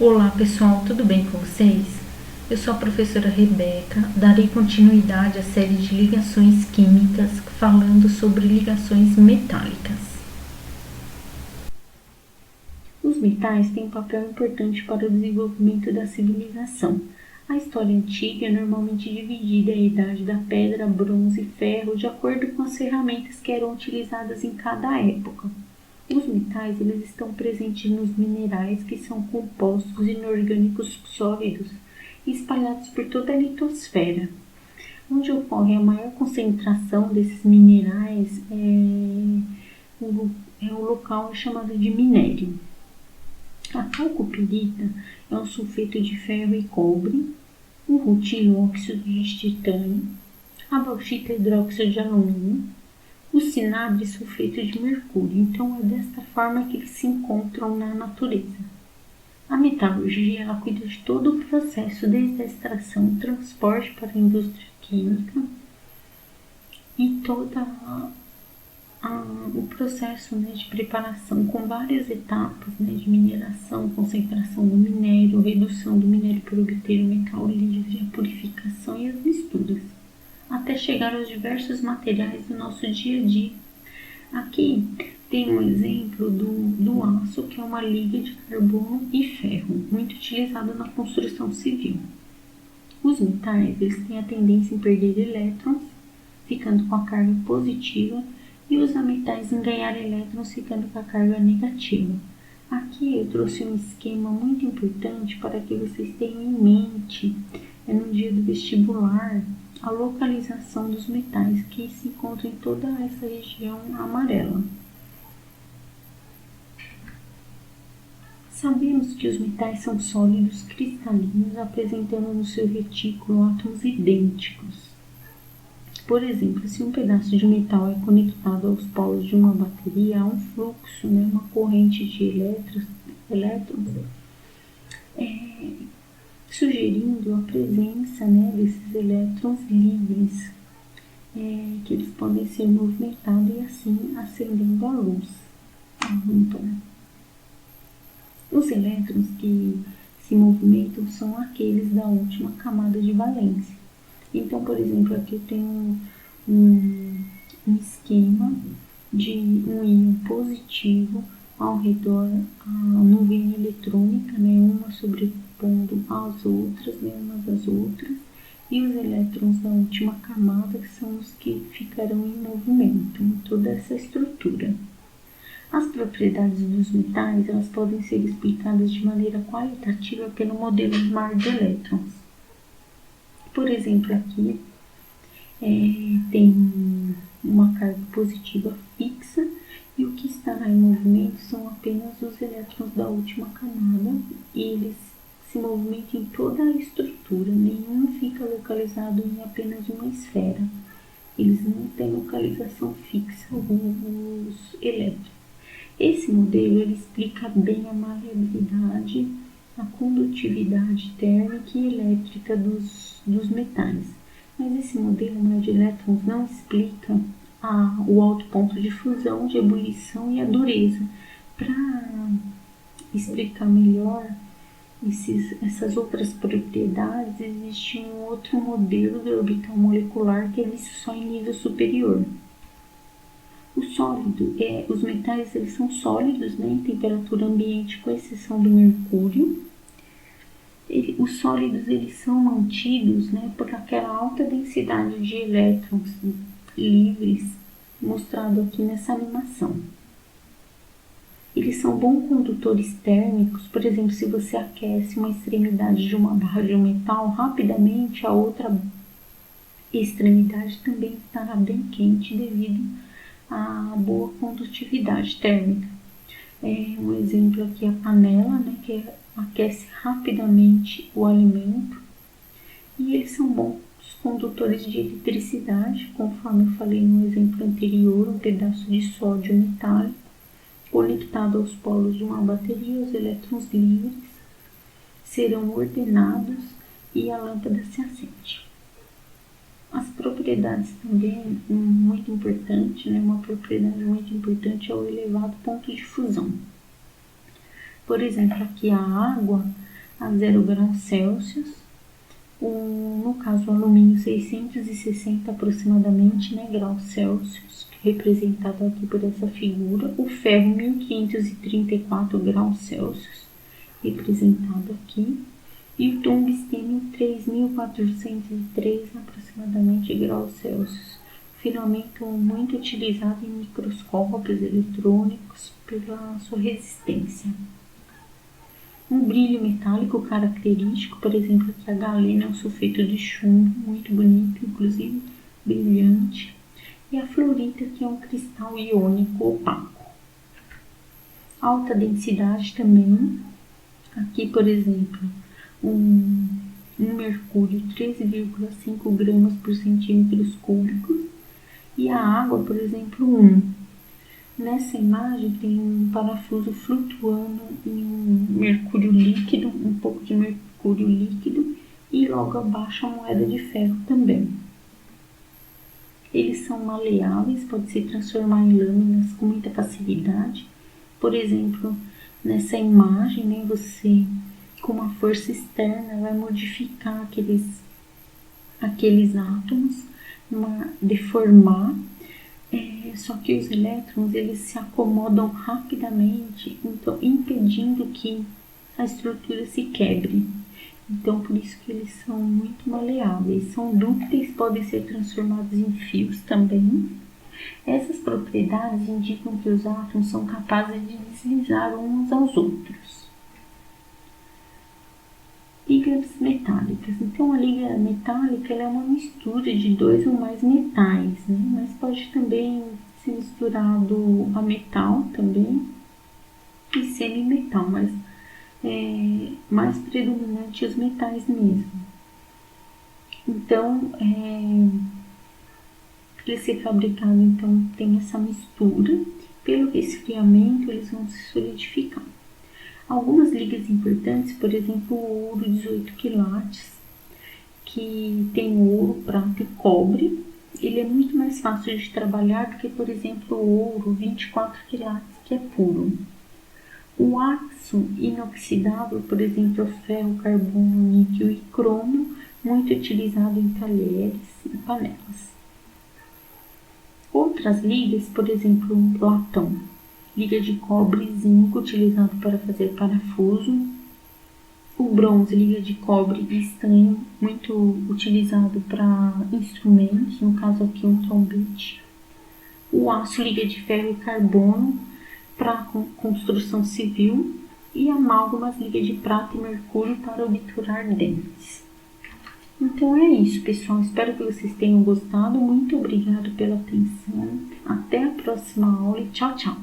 Olá pessoal, tudo bem com vocês? Eu sou a professora Rebeca, darei continuidade à série de ligações químicas falando sobre ligações metálicas. Os metais têm um papel importante para o desenvolvimento da civilização. A história antiga é normalmente dividida em idade da pedra, bronze e ferro, de acordo com as ferramentas que eram utilizadas em cada época. Os metais eles estão presentes nos minerais, que são compostos inorgânicos sólidos, espalhados por toda a litosfera. Onde ocorre a maior concentração desses minerais o local chamado de minério. A calcopirita é um sulfeto de ferro e cobre, o rutilo óxido de titânio, a bauxita hidróxido de alumínio, o cinabre sulfeto de mercúrio. Então é desta forma que eles se encontram na natureza. A metalurgia ela cuida de todo o processo, desde a extração, transporte para a indústria química e todo o processo de preparação com várias etapas de mineração, concentração do minério, redução do minério para obter o metal livre, a purificação e as misturas, até chegar aos diversos materiais do nosso dia a dia. Aqui tem um exemplo do aço, que é uma liga de carbono e ferro, muito utilizado na construção civil. Os metais eles têm a tendência em perder elétrons, ficando com a carga positiva, e os ametais em ganhar elétrons, ficando com a carga negativa. Aqui eu trouxe um esquema muito importante para que vocês tenham em mente, no dia do vestibular, a localização dos metais que se encontram em toda essa região amarela. Sabemos que os metais são sólidos cristalinos, apresentando no seu retículo átomos idênticos. Por exemplo, se um pedaço de metal é conectado aos polos de uma bateria, há um fluxo, uma corrente de elétrons, sugerindo a presença desses elétrons livres, que eles podem ser movimentados e assim acendendo a luz, a lâmpada. Os elétrons que se movimentam são aqueles da última camada de valência. Então, por exemplo, aqui eu tenho um esquema de um íon positivo ao redor a nuvem eletrônica, uma sobrepondo as outras, umas às outras, e os elétrons da última camada, que são os que ficarão em movimento, em toda essa estrutura. As propriedades dos metais elas podem ser explicadas de maneira qualitativa pelo modelo de mar de elétrons. Por exemplo, aqui tem uma carga positiva fixa e o que estará em movimento são apenas os elétrons da última camada, e eles se movimentam em toda a estrutura, nenhum fica localizado em apenas uma esfera. Eles não têm localização fixa, os elétrons. Esse modelo ele explica bem a maleabilidade, a condutividade térmica e elétrica dos metais. Mas esse modelo de elétrons não explica o alto ponto de fusão, de ebulição e a dureza. Para explicar melhor essas outras propriedades, existe um outro modelo de orbital molecular que é visto só em nível superior. O sólido, os metais eles são sólidos em temperatura ambiente, com exceção do mercúrio. Os sólidos eles são mantidos por aquela alta densidade de elétrons livres, mostrado aqui nessa animação. Eles são bons condutores térmicos. Por exemplo, se você aquece uma extremidade de uma barra de um metal, rapidamente a outra extremidade também estará bem quente devido à boa condutividade térmica. Um exemplo aqui é a panela, que aquece rapidamente o alimento, e eles são bons condutores de eletricidade, conforme eu falei no exemplo anterior, um pedaço de sódio metálico conectado aos polos de uma bateria, os elétrons livres serão ordenados e a lâmpada se acende. As propriedades também, muito importante, uma propriedade muito importante é o elevado ponto de fusão. Por exemplo, aqui a água, a 0 graus Celsius. No caso, o alumínio 660 aproximadamente, né, graus Celsius, representado aqui por essa figura. O ferro 1534 graus Celsius, representado aqui. E o tungstênio 3.403 aproximadamente graus Celsius. Filamento muito utilizado em microscópios eletrônicos pela sua resistência. Um brilho metálico característico, por exemplo, aqui a galena é um sulfeto de chumbo, muito bonito, inclusive brilhante. E a fluorita, que é um cristal iônico opaco. Alta densidade também. Aqui, por exemplo, um mercúrio 13,5 gramas por centímetros cúbicos. E a água, por exemplo, 1. Nessa imagem tem um parafuso flutuando em um mercúrio líquido, um pouco de mercúrio líquido, e logo abaixo a moeda de ferro também. Eles são maleáveis, pode se transformar em lâminas com muita facilidade. Por exemplo, nessa imagem, né, você com uma força externa vai modificar aqueles átomos, deformar. Só que os elétrons, eles se acomodam rapidamente, então impedindo que a estrutura se quebre. Então, por isso que eles são muito maleáveis. São dúcteis, podem ser transformados em fios também. Essas propriedades indicam que os átomos são capazes de deslizar uns aos outros. Ligas metálicas. Então, a liga metálica ela é uma mistura de 2 ou mais metais, né? Mas pode também ser misturado a metal também e semimetal, mas é mais predominante os metais mesmo. Então, para ser fabricado, então, tem essa mistura. Pelo resfriamento, eles vão se solidificar. Algumas ligas importantes, por exemplo, o ouro 18 quilates, que tem ouro, prata e cobre. Ele é muito mais fácil de trabalhar do que, por exemplo, o ouro 24 quilates, que é puro. O aço inoxidável, por exemplo, ferro, carbono, níquel e cromo, muito utilizado em talheres e panelas. Outras ligas, por exemplo, latão. Liga de cobre e zinco, utilizado para fazer parafuso. O bronze, liga de cobre e estanho, muito utilizado para instrumentos, no caso aqui um trombete. O aço, liga de ferro e carbono, para construção civil. E amálgamas, liga de prata e mercúrio para obturar dentes. Então é isso, pessoal. Espero que vocês tenham gostado. Muito obrigado pela atenção. Até a próxima aula e tchau, tchau!